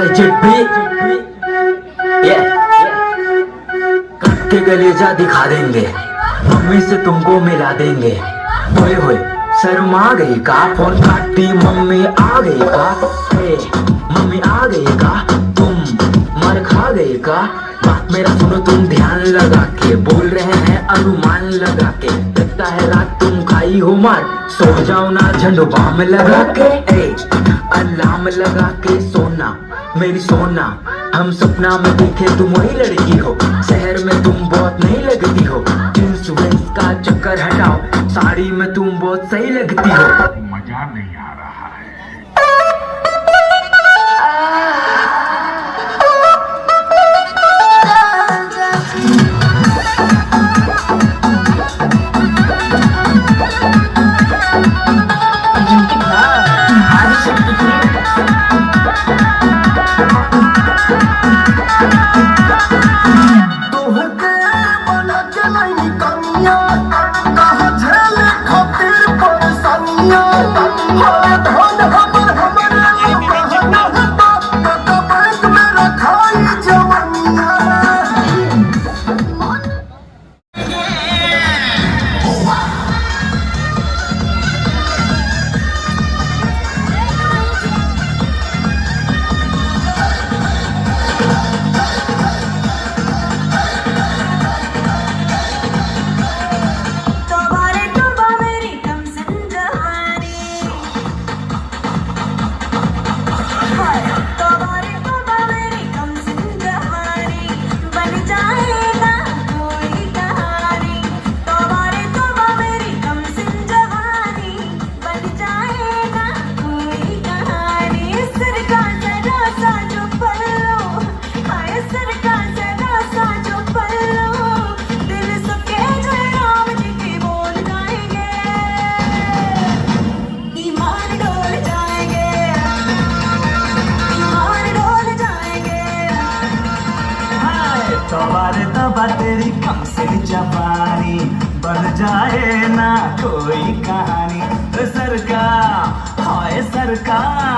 चिट्ठी ये कट के गलीजा दिखा देंगे, मम्मी से तुमको मिला देंगे। होए होए शर्मा गई का, फोन काटी मम्मी आ गई का, मम्मी आ गई का, तुम मर खा गई का। बात मेरा सुनो तुम ध्यान लगा के, बोल रहे हैं अनुमान लगा के। लगता है रात तुम खाई हो मार, सो जाओ ना झंडू बाम लगा के। अलार्म लगा के सोना मेरी सोना, हम सपना में देखे तुम वही लड़की हो। शहर में तुम बहुत नहीं लगती हो, जींस वेंस का चक्कर हटाओ, साड़ी में तुम बहुत सही लगती हो। मजा नहीं आ रहा है। तबा तेरी कम से जवानी, बन जाए ना कोई कहानी। सरकार हाय सरकार,